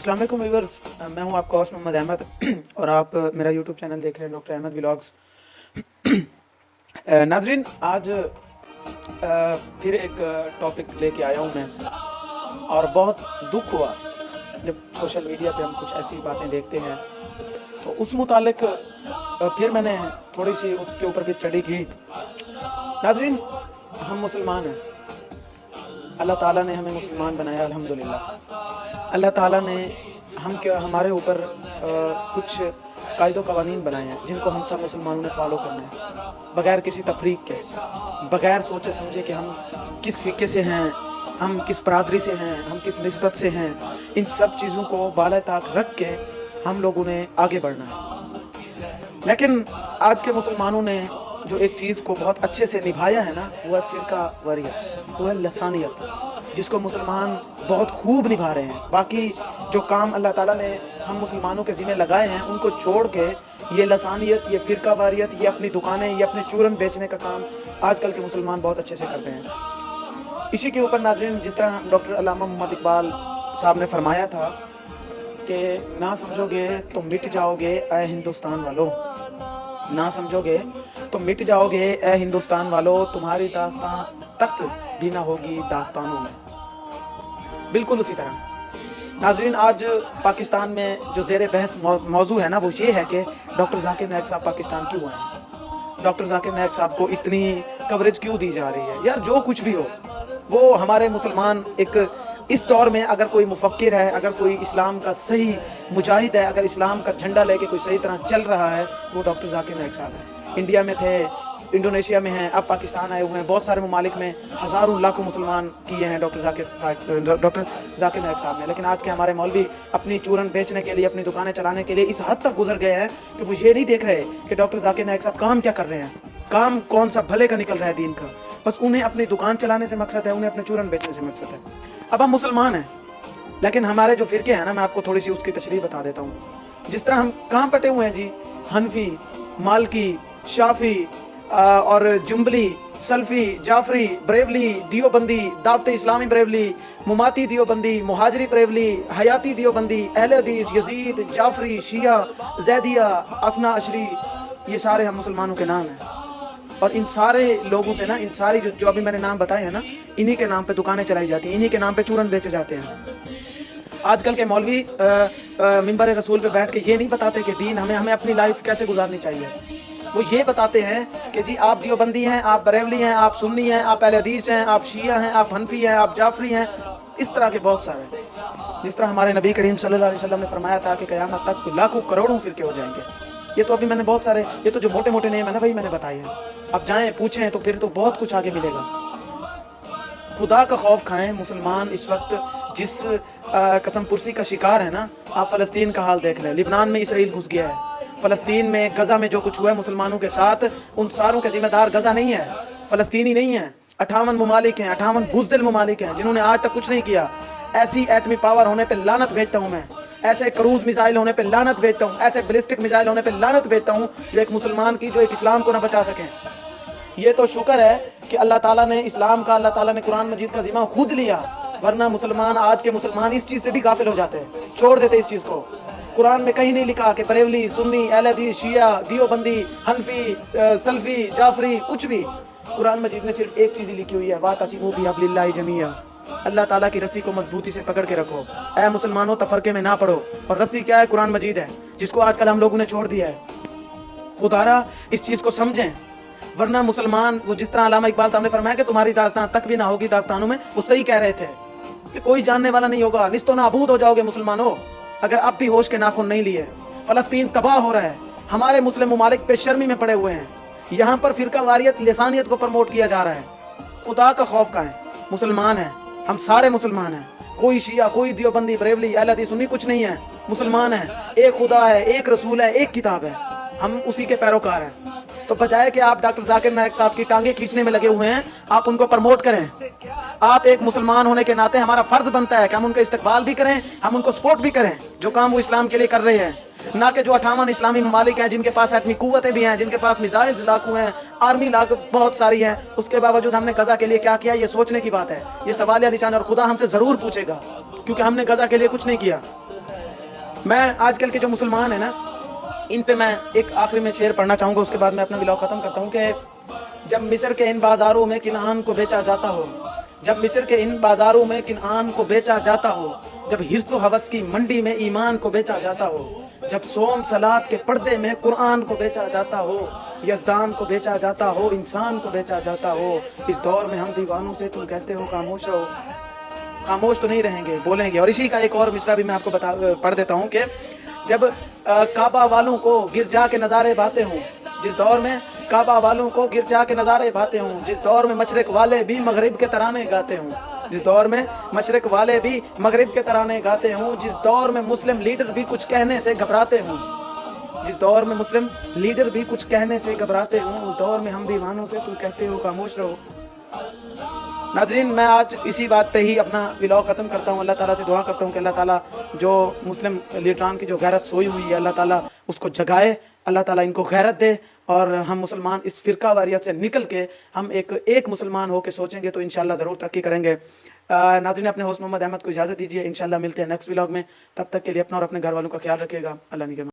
अस्सलाम वालेकुम व्यूअर्स, मैं हूं आपका होस्ट मोहम्मद अहमद और आप मेरा यूट्यूब चैनल देख रहे हैं डॉक्टर अहमद व्लॉग्स। नाजरीन, आज फिर एक टॉपिक लेके आया हूं मैं, और बहुत दुख हुआ जब सोशल मीडिया पे हम कुछ ऐसी बातें देखते हैं तो उस मुतालिक फिर मैंने थोड़ी सी उसके ऊपर भी स्टडी की। नाजरीन, हम मुसलमान हैं, अल्लाह ताला ने हमें मुसलमान बनाया अल्हम्दुलिल्लाह। अल्लाह ताला ने हमारे ऊपर कुछ कायदो कवानीन बनाए हैं जिनको हम सब मुसलमानों ने फॉलो करना है, बग़ैर किसी तफरीक के, बग़ैर सोचे समझे कि हम किस फ़िक़े से हैं, हम किस बरादरी से हैं, हम किस निस्बत से हैं। इन सब चीज़ों को बाला ताक रख के हम लोगों ने आगे बढ़ना है। लेकिन आज के मुसलमानों ने जो एक चीज़ को बहुत अच्छे से निभाया है ना, वो है फ़िरका वारियत, वो है लसानियत, जिसको मुसलमान बहुत खूब निभा रहे हैं। बाकी जो काम अल्लाह ताला ने हम मुसलमानों के ज़िम्मे लगाए हैं उनको छोड़ के ये लसानियत, ये फ़िरका वारियत, ये अपनी दुकानें, ये अपने चूरन बेचने का काम आजकल के मुसलमान बहुत अच्छे से कर रहे हैं। इसी के ऊपर नाज़रीन, जिस तरह डॉक्टर अल्लामा मोहम्मद इकबाल साहब ने फरमाया था कि ना समझोगे तो मिट जाओगे ऐ हिंदुस्तान वालों, ना समझोगे तो मिट जाओगे ऐ हिंदुस्तान वालों, तुम्हारी दास्तां तक भी ना होगी दास्तानों में। बिल्कुल उसी तरह नाजरीन, आज पाकिस्तान में जो ज़ेर बहस मौजू है ना, वो ये है कि डॉक्टर ज़ाकिर नाइक साहब पाकिस्तान क्यों आए हैं, डॉक्टर ज़ाकिर नाइक साहब को इतनी कवरेज क्यों दी जा रही है। यार, जो कुछ भी हो, वो हमारे मुसलमान एक इस दौर में अगर कोई मुफक्किर है, अगर कोई इस्लाम का सही मुजाहिद है, अगर इस्लाम का झंडा लेके कोई सही तरह चल रहा है तो वो डॉक्टर ज़ाकिर नाइक साहब हैं। इंडिया में थे, इंडोनेशिया में हैं, अब पाकिस्तान आए हुए हैं। बहुत सारे ममालिक में हज़ारों लाखों मुसलमान किए हैं डॉक्टर ज़ाकिर नाइक साहब ने। लेकिन आज के हमारे मौलवी अपनी चूरन बेचने के लिए, अपनी दुकानें चलाने के लिए इस हद तक गुजर गए हैं कि वो ये नहीं देख रहे कि डॉक्टर ज़ाकिर नाइक साहब काम क्या कर रहे हैं, काम कौन सा भले का निकल रहा है दीन का। बस उन्हें अपनी दुकान चलाने से मकसद है, उन्हें अपने चूरन बेचने से मकसद है। अब हम मुसलमान हैं, लेकिन हमारे जो फ़िरके हैं ना, मैं आपको थोड़ी सी उसकी तशरीह बता देता हूँ। जिस तरह हम कहाँ बटे हुए हैं जी, हनफी, मालकी, शाफी और जुम्बली, सल्फी, जाफरी, बरेवली, दियोबंदी, दावत इस्लामी बरेवली, मुमाती दियोबंदी, मुहाजरी बरेवली, हयाती दियोबंदी, अहले हदीस, यजीद, जाफरी, शिया, जैदिया, असना अशरी, ये सारे हम मुसलमानों के नाम हैं। और इन सारे लोगों से ना, इन सारी जो अभी मैंने नाम बताए हैं ना, इन्हीं के नाम पे दुकानें चलाई जाती हैं, इन्हीं के नाम पे चूरन बेचे जाते हैं। आजकल के मौलवी मिंबर रसूल पे बैठ के ये नहीं बताते कि दीन हमें अपनी लाइफ कैसे गुजारनी चाहिए। वो ये बताते हैं कि जी आप दियोबंदी हैं, आप बरेवली हैं, आप सुन्नी हैं, आप अहले हदीस हैं, आप शिया हैं, आप हनफी हैं, आप जाफरी हैं, इस तरह के बहुत सारे। जिस तरह हमारे नबी करीम सल्लल्लाहु अलैहि वसल्लम ने फरमाया था कि क़यामत तक लाखों करोड़ों फ़िरके हो जाएंगे। ये तो अभी मैंने बहुत सारे, ये तो जो मोटे मोटे नेम है ना भाई, मैंने बताए हैं। अब जाएँ पूछें तो फिर तो बहुत कुछ आगे मिलेगा। खुदा का खौफ खाएं मुसलमान। इस वक्त जिस कसम पुरसी का शिकार है ना, आप फ़लस्तीन का हाल देख लें। लिबनान में इसराइल घुस गया है, फ़लस्तीन में गज़ा में जो कुछ हुआ है मुसलमानों के साथ, उन सारों के ज़िम्मेदार गज़ा नहीं है, फ़लस्तीनी नहीं है। 58 ममालिक हैं, 58 बुज़दिल ममालिक हैं जिन्होंने आज तक कुछ नहीं किया। ऐसी एटमी पावर होने पर लानत भेजता हूँ मैं, ऐसे क्रूज़ मिसाइल होने पर लानत भेजता हूँ, ऐसे बैलिस्टिक मिसाइल होने पर लानत भेजता हूँ जो एक मुसलमान की, जो एक इस्लाम को ना बचा सकें। ये तो शुक्र है कि अल्लाह ताला ने इस्लाम का, अल्लाह ताला ने कुरान मजीद का ज़िम्मा खुद लिया, वरना मुसलमान, आज के मुसलमान इस चीज़ से भी गाफिल हो जाते हैं, छोड़ देते इस चीज़ को। कुरान में कहीं नहीं लिखा कि बरेवली, सुन्नी, अहले हदीस, शिया, दियोबंदी, हनफी, सल्फी, जाफरी, कुछ भी। कुरान मजीद में सिर्फ एक चीज़ ही लिखी हुई है, वातसिमू बिहब्लिल्लाहि जमीआ, अल्लाह ताला की रस्सी को मजबूती से पकड़ के रखो। ऐ मुसलमानों, तफरके में ना पड़ो। और रस्सी क्या है? कुरान मजीद है, जिसको आजकल हम लोगों ने छोड़ दिया है। खुदारा इस चीज़ को समझें, वरना मुसलमान, वो जिस तरह अल्लामा इकबाल साहब ने फरमाया कि तुम्हारी दास्तान तक भी ना होगी दास्तानों में, वो सही कह रहे थे कि कोई जानने वाला नहीं होगा, निस्तो नाबूद हो जाओगे मुसलमानों अगर अब भी होश के नाखून नहीं लिए। फ़लस्तीन तबाह हो रहा है, हमारे मुस्लिम ममालिक बेशर्मी में पड़े हुए हैं, यहाँ पर फ़िरका वारियत, लसानियत को प्रमोट किया जा रहा है। खुदा का खौफ खाएं, मुसलमान हैं हम, सारे मुसलमान हैं, कोई शिया, कोई दियोबंदी, बरेवली, अहले हदीस, सुन्नी कुछ नहीं है, मुसलमान हैं। एक खुदा है, एक रसूल है, एक किताब है, हम उसी के पैरोकार हैं। तो बजाय कि आप डॉक्टर ज़ाकिर नाइक साहब की टांगे खींचने में लगे हुए हैं, आप उनको प्रमोट करें। आप एक मुसलमान होने के नाते हमारा फ़र्ज़ बनता है कि हम उनका इस्तकबाल भी करें, हम उनको सपोर्ट भी करें जो काम वो इस्लाम के लिए कर रहे हैं। ना कि जो 58 इस्लामी ममालिक हैं जिनके पास एटमी कुव्वतें भी हैं, जिनके पास मिसाइल्स लाखों हैं, आर्मी लाख बहुत सारी है, उसके बावजूद हमने गज़ा के लिए क्या किया, ये सोचने की बात है। ये सवालिया निशान और खुदा हमसे ज़रूर पूछेगा, क्योंकि हमने गज़ा के लिए कुछ नहीं किया। میں آج کل کے جو مسلمان ہیں نا، ان پہ میں ایک آخری میں شعر پڑھنا چاہوں گا، اس کے بعد میں اپنا ولاگ ختم کرتا ہوں کہ جب مصر کے ان بازاروں میں کنعان کو بیچا جاتا ہو، جب مصر کے ان بازاروں میں کنعان کو بیچا جاتا ہو، جب حرص و حوث کی منڈی میں ایمان کو بیچا جاتا ہو، جب سوم صلات کے پردے میں قرآن کو بیچا جاتا ہو، یزدان کو بیچا جاتا ہو، انسان کو بیچا جاتا ہو، اس دور میں ہم دیوانوں سے تم کہتے ہو خاموش رہو، خاموش تو نہیں رہیں گے، بولیں گے۔ اور اسی کا ایک اور مصرع بھی میں آپ کو پڑھ دیتا ہوں کہ جب کعبہ والوں کو گرجا کے نظارے باتیں ہوں، جس دور میں کعبہ والوں کو گرجا کے نظارے باتیں ہوں، جس دور میں مشرق والے بھی مغرب کے ترانے گاتے ہوں، جس دور میں مشرق والے بھی مغرب کے ترانے گاتے ہوں، جس دور میں مسلم لیڈر بھی کچھ کہنے سے گھبراتے ہوں، جس دور میں مسلم لیڈر بھی کچھ کہنے سے گھبراتے ہوں، اس دور میں ہم دیوانوں سے تم کہتے ہو خاموش رہو۔ ناظرین، میں آج اسی بات پہ ہی اپنا ولاگ ختم کرتا ہوں۔ اللہ تعالیٰ سے دعا کرتا ہوں کہ اللہ تعالیٰ جو مسلم لیڈران کی جو غیرت سوئی ہوئی ہے، اللہ تعالیٰ اس کو جگائے، اللہ تعالیٰ ان کو غیرت دے، اور ہم مسلمان اس فرقہ واریت سے نکل کے ہم ایک مسلمان ہو کے سوچیں گے تو انشاءاللہ ضرور ترقی کریں گے۔ ناظرین، اپنے ہوسٹ محمد احمد کو اجازت دیجیے، انشاءاللہ ملتے ہیں نیکسٹ ولاگ میں۔ تب تک کے لیے اپنا اور اپنے گھر والوں کا خیال رکھیے گا۔ اللہ نگہبان۔